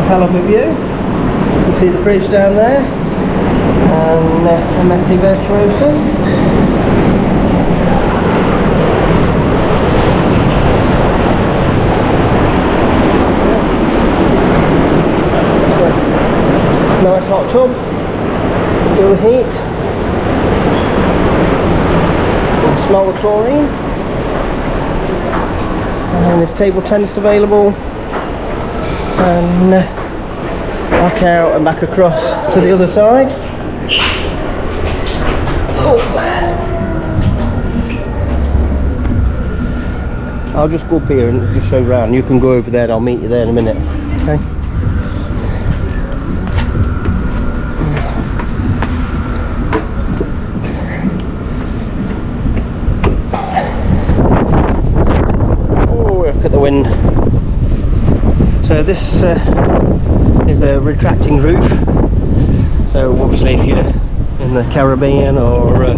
Speaker 1: hell of a view. You can see the bridge down there, and MSC Virtuosa. Nice hot tub. Feel the heat. Smell the chlorine. And there's table tennis available. And back out and back across to the other side. I'll just go up here and just show you around. You can go over there and I'll meet you there in a minute. Okay? Oh, look at the wind. So this is a retracting roof. So obviously if you're in the Caribbean or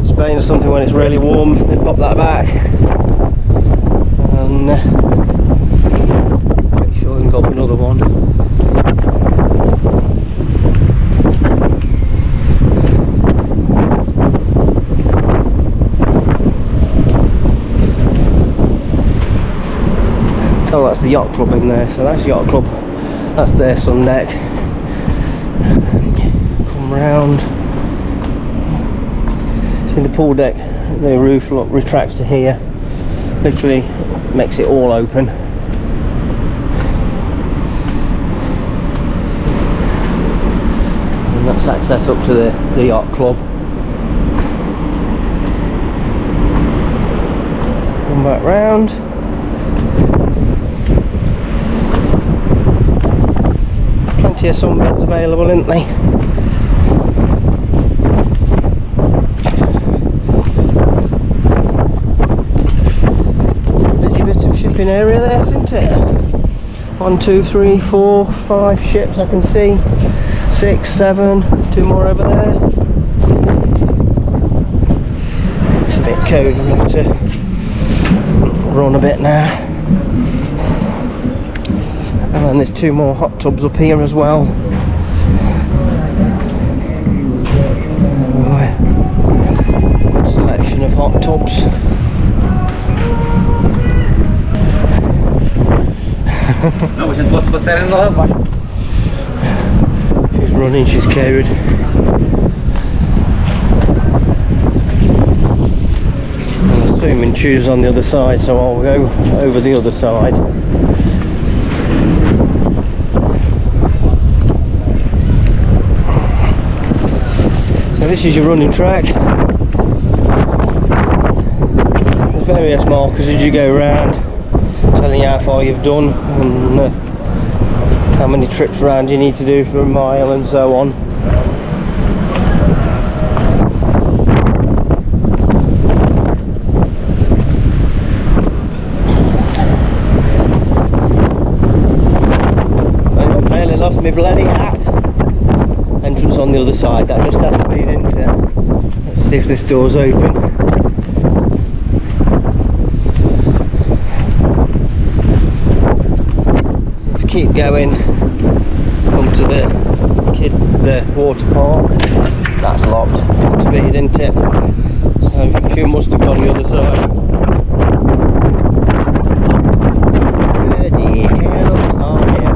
Speaker 1: Spain or something when it's really warm, they pop that back. And pretty sure we can go up another one. Oh, that's the yacht club in there, so that's yacht club, that's their sun deck. Come round, see the pool deck, the roof retracts to here, literally makes it all open. And that's access up to the yacht club. Come back round. Plenty of sunbeds available, isn't they? Busy bit of shipping area there, isn't it? 1, 2, 3, 4, 5 ships I can see. 6, 7, 2 more over there. It's a bit cold, I'm going to have to run a bit now. And then there's 2 more hot tubs up here as well. Good selection of hot tubs. She's running, she's carried. I'm assuming Chu's on the other side, so I'll go over the other side. So this is your running track. There's various markers as you go around, telling you how far you've done and how many trips around you need to do for a mile and so on. I nearly lost my bloody hat. Entrance on the other side, that just had to be, didn't it? Let's see if this door's open. If you keep going, come to the kids' water park. That's locked to be, didn't it? So Chu must have gone the other side. Bloody hell, Aurea.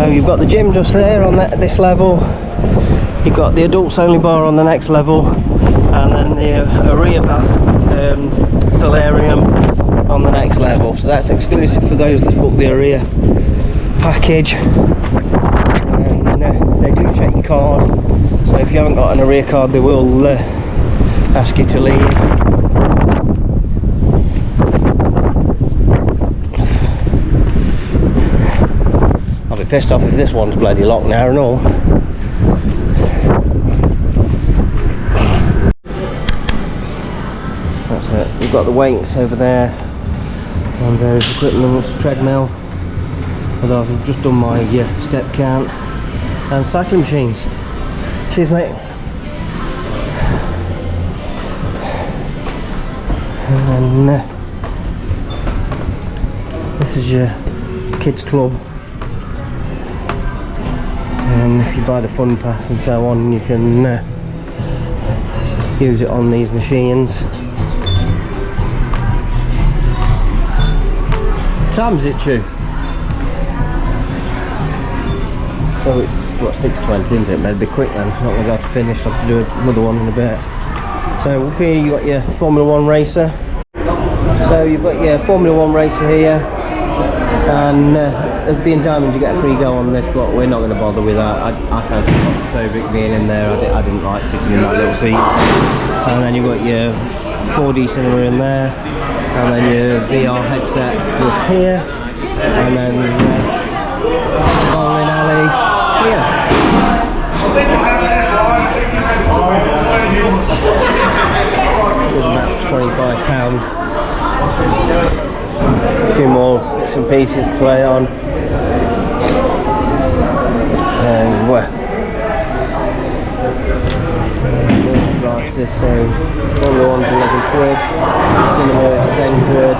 Speaker 1: You've got the gym just there on this level, you've got the adults only bar on the next level, and then the Aurea Solarium on the next level. So that's exclusive for those that book the Aurea package. And they do check your card, so if you haven't got an Aurea card they will ask you to leave. I'll be pissed off if this one's bloody locked now and all. That's it. We've got the weights over there and various equipment, treadmill. Although I've just done my step count and cycling machines. Cheers, mate. And This is your kids club, and if you buy the fun pass and so on, you can use it on these machines. What time is it, Chu? So it's what, 6:20, isn't it? Better be quick then. Not going to have to finish. I'll have to do another one in a bit. So up here you got your Formula 1 racer. So you've got your Formula 1 racer here, and as being diamonds you get a free go on this, but we're not going to bother with that. I found it claustrophobic being in there. I didn't like sitting in that little seat. And then you've got your 4D cinema in there, and then your VR headset just here, and then bowling alley here. It was about £25. A few more bits and pieces to play on. Prices, so Formula 1's 11 quid, cinema is 10 quid,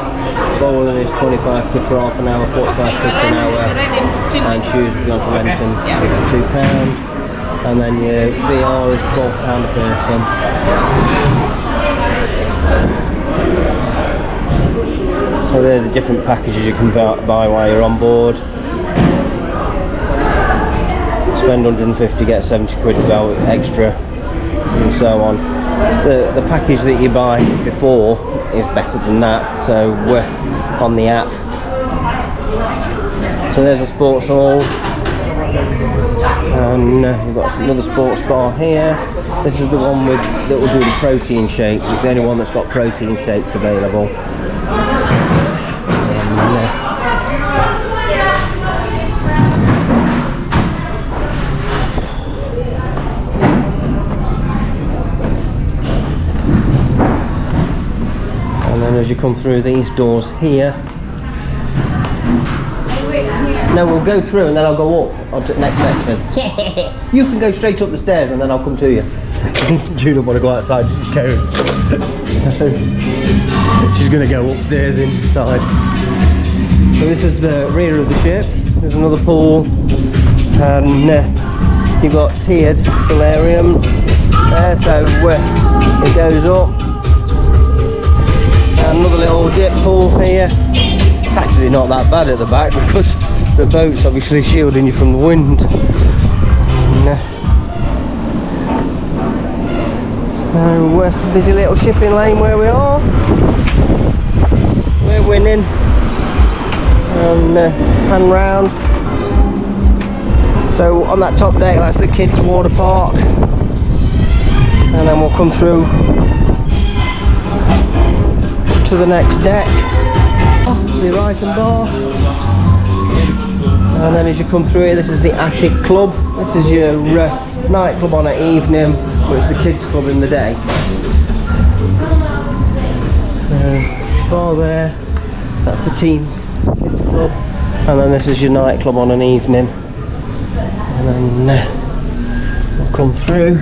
Speaker 1: bowling is 25 quid for half an hour, 45 quid for an hour, and shoes if you want to rent them is £2, and then your VR is £12 a person. So they're the different packages you can buy while you're on board. Spend 150, get 70 quid extra, and so on. The package that you buy before is better than that, so we're on the app. So there's a sports hall, and you've got another sports bar here. This is the one that will do the protein shakes. It's the only one that's got protein shakes available. And then as you come through these doors here, no, we'll go through and then I'll go up onto the next section. You can go straight up the stairs and then I'll come to you. Jude don't want to go outside, she's going. She's going to go upstairs inside. So this is the rear of the ship. There's another pool, and you've got tiered solarium there, so it goes up. And another little dip pool here. It's actually not that bad at the back because the boat's obviously shielding you from the wind. So busy little shipping lane where we are. We're winning. And pan round. So on that top deck, that's the kids' water park, and then we'll come through to the next deck, the rising bar, and then as you come through here, this is the attic club. This is your nightclub on an evening, but it's the kids' club in the day. Bar there, that's the teens kids club, and then this is your nightclub on an evening, and then we'll come through.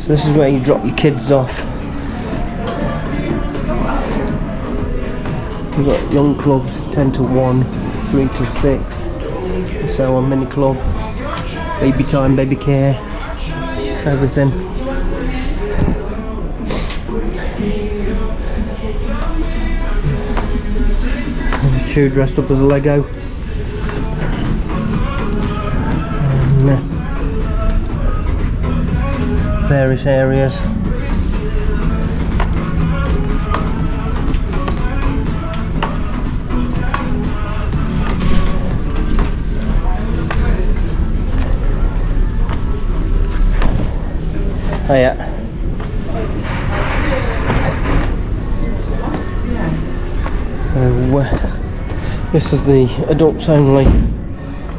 Speaker 1: So this is where you drop your kids off. We've got young clubs, 10 to 1, 3 to 6, and so on, mini club, baby time, baby care, everything. Chu dressed up as a Lego. And, various areas. Oh yeah. This is the adults only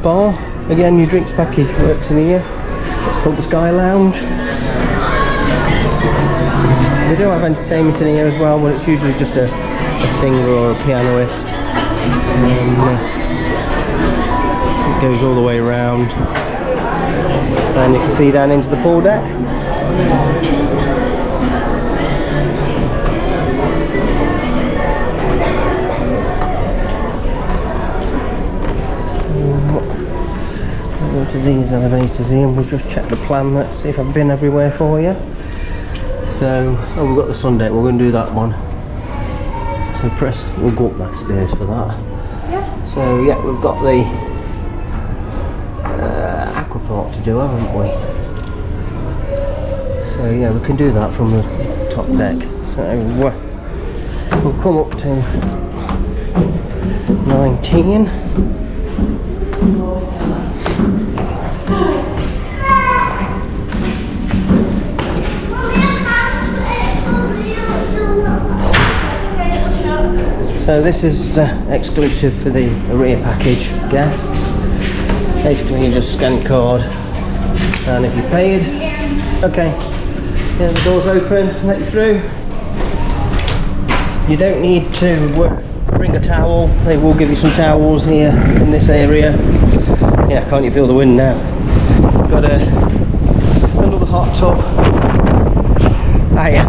Speaker 1: bar. Again, your drinks package works in here. It's called the Sky Lounge. They do have entertainment in here as well, but it's usually just a singer or a pianist. It goes all the way around, and you can see down into the pool deck. elevators here, and we'll just check the plan. Let's see if I've been everywhere for you. So, oh, we've got the sun deck, we're going to do that one. So press, we'll go up that stairs for that.
Speaker 4: Yeah.
Speaker 1: So yeah, we've got the Aquapark to do, haven't we? So yeah, we can do that from the top deck. So we'll come up to 19. So this is exclusive for the Aurea package guests. Basically you just scan your card, and if you paid, okay, yeah, the door's open, let you through. You don't need to bring a towel, they will give you some towels here in this area. Yeah, can't you feel the wind now? Got another hot tub. Ah yeah.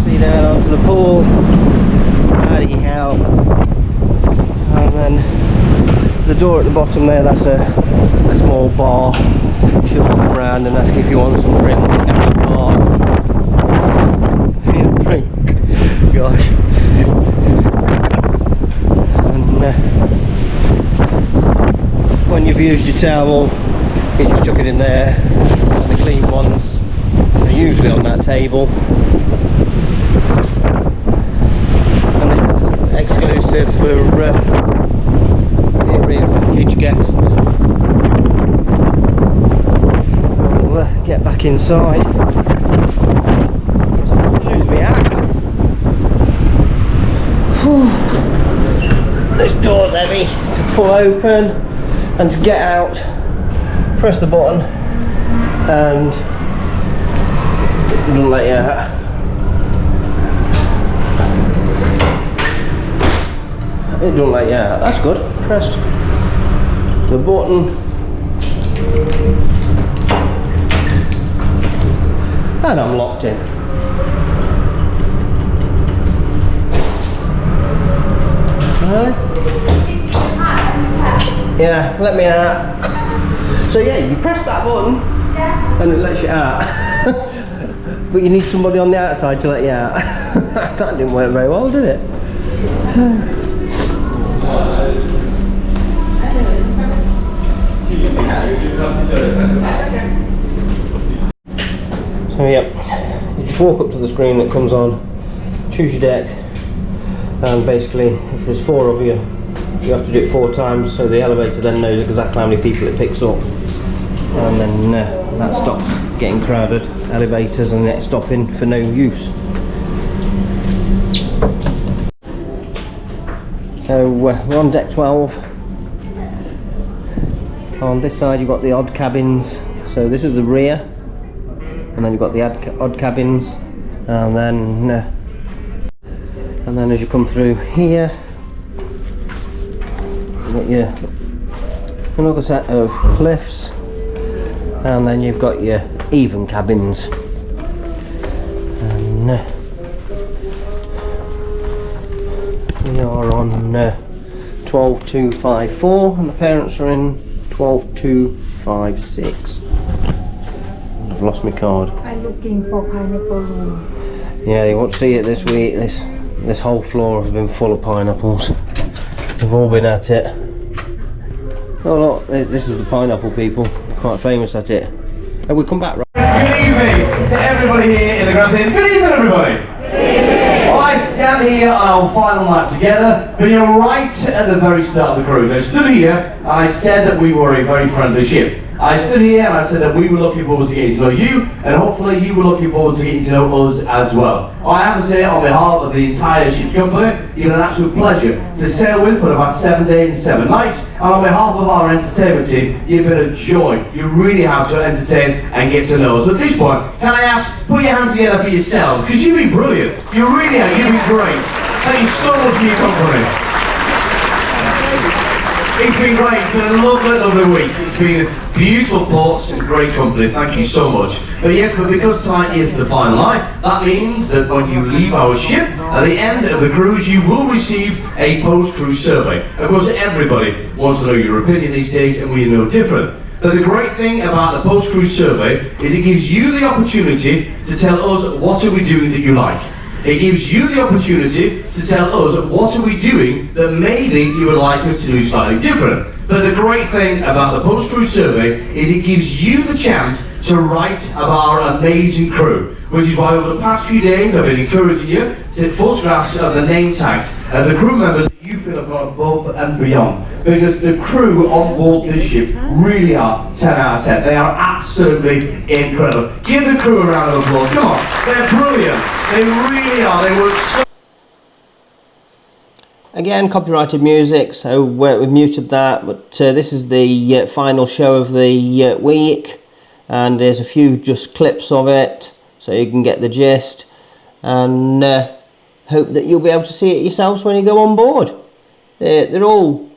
Speaker 1: See down onto the pool. Bloody hell. And then the door at the bottom there, that's a small bar. You should walk around and ask if you want some drinks. Get your card. Drink. Gosh. And when you've used your towel, you just chuck it in there. And the clean ones are usually on that table. And this is exclusive for the Aurea package guests. We'll get back inside. Lose me act. This door's heavy to pull open, and to get out, press the button and it doesn't let you out. It doesn't let you out. That's good. Press the button and I'm locked in. Yeah, let me out. So yeah, you press that button and it lets you out. But you need somebody on the outside to let you out. That didn't work very well, did it? So yeah, you just walk up to the screen that comes on, choose your deck, and basically if there's 4 of you, you have to do it 4 times, so the elevator then knows exactly how many people it picks up, and then that stops getting crowded elevators and it stopping for no use. So we're on deck 12. On this side you've got the odd cabins, so this is the rear, and then you've got the odd cabins, and then as you come through here you've got another set of lifts, and then you've got your even cabins, and we are on 12254 and the parents are in 12256. I've lost my card.
Speaker 3: I'm looking for pineapple room.
Speaker 1: Yeah, you won't see it this week. This whole floor has been full of pineapples. We've all been at it. Oh look, this is the pineapple people. Quite famous at it. And we come back right.
Speaker 2: Good evening to everybody here in the Grand Theatre. Good evening, everybody. Good evening. Well, I stand here on our final night together, but you're right at the very start of the cruise. I stood here and I said that we were a very friendly ship. I stood here and I said that we were looking forward to getting to know you, and hopefully you were looking forward to getting to know us as well. I have to say, on behalf of the entire ship's company, you've been an absolute pleasure to sail with for about 7 days and 7 nights, and on behalf of our entertainment team, you've been a joy. You really have to entertain and get to know us. So at this point, can I ask, put your hands together for yourself, because you've been brilliant. You really have, you've been great. Thank you so much for your company. It's been great. It's been a lovely week. It's been beautiful ports and great company. Thank you so much. But yes, because tonight is the final night, that means that when you leave our ship, at the end of the cruise, you will receive a post-cruise survey. Of course, everybody wants to know your opinion these days, and we're no different. But the great thing about the post-cruise survey is it gives you the opportunity to tell us what are we doing that you like. It gives you the opportunity to tell us what are we doing that maybe you would like us to do slightly different. But the great thing about the post-cruise survey is it gives you the chance to write about our amazing crew, which is why over the past few days I've been encouraging you to take photographs of the name tags of the crew members that you feel have gone above and beyond. Because the crew on board this ship really are 10 out of 10. They are absolutely incredible. Give the crew a round of applause. Come on, they're brilliant. They really are. They work so.
Speaker 1: Again, copyrighted music, so we've muted that, but this is the final show of the week, and there's a few just clips of it, so you can get the gist, and hope that you'll be able to see it yourselves when you go on board. They're all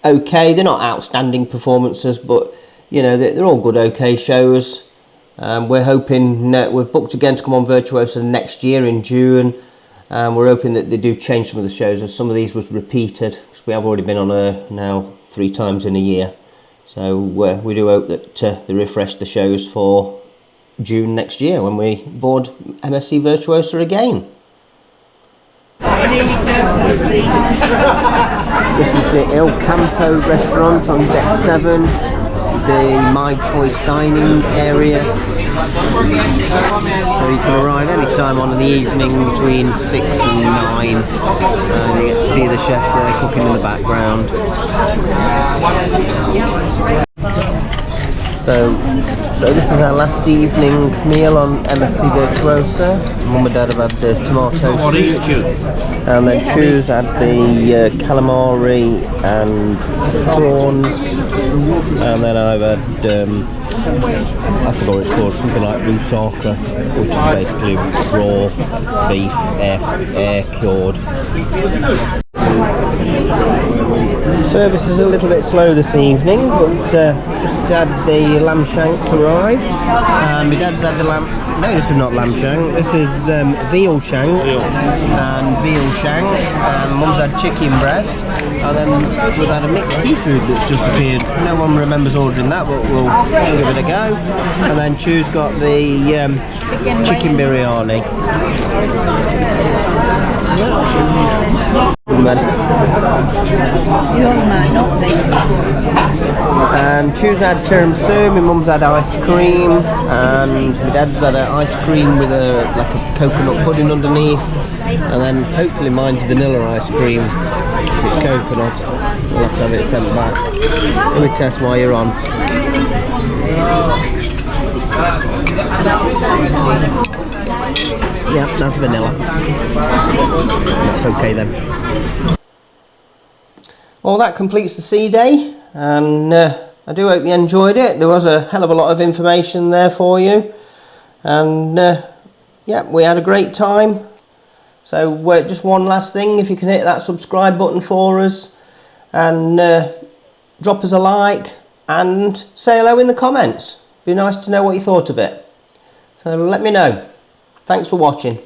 Speaker 1: okay, they're not outstanding performances, but you know, they're all good, okay shows. We're hoping, we're booked again to come on Virtuosa next year in June. We're hoping that they do change some of the shows, as some of these was repeated, because we have already been on now 3 times in a year. So we do hope that they refresh the shows for June next year when we board MSC Virtuosa again. This is the Il Campo restaurant on deck 7, the My Choice dining area. So you can arrive any time on in the evening between 6 and 9, and you get to see the chef there cooking in the background. So this is our last evening meal on MSC Virtuosa. Mum and Dad have had the tomato soup, and then Chu's had the calamari and prawns, and then I've had I forgot what it's called, something like moussaka, which is basically raw beef, air cured. Service is a little bit slow this evening, but just had the lamb shanks arrived, and my dad's had the lamb. No, this is not lamb shank. This is veal shank and veal shank. Mum's had chicken breast, and then we've had a mixed seafood that's just appeared. No one remembers ordering that, but we'll give it a go. And then Chu's got the chicken biryani. And Chu's had tiramisu, my mum's had ice cream, and my dad's had an ice cream with like a coconut pudding underneath, and then hopefully mine's vanilla ice cream. If it's coconut, we'll have to have it sent back. Let me test while you're on. Yeah, that's vanilla. That's okay then. Well, that completes the sea day, and I do hope you enjoyed it. There was a hell of a lot of information there for you, and yeah, we had a great time. So just one last thing, if you can hit that subscribe button for us, and drop us a like, and say hello in the comments. Be nice to know what you thought of it. So let me know. Thanks for watching.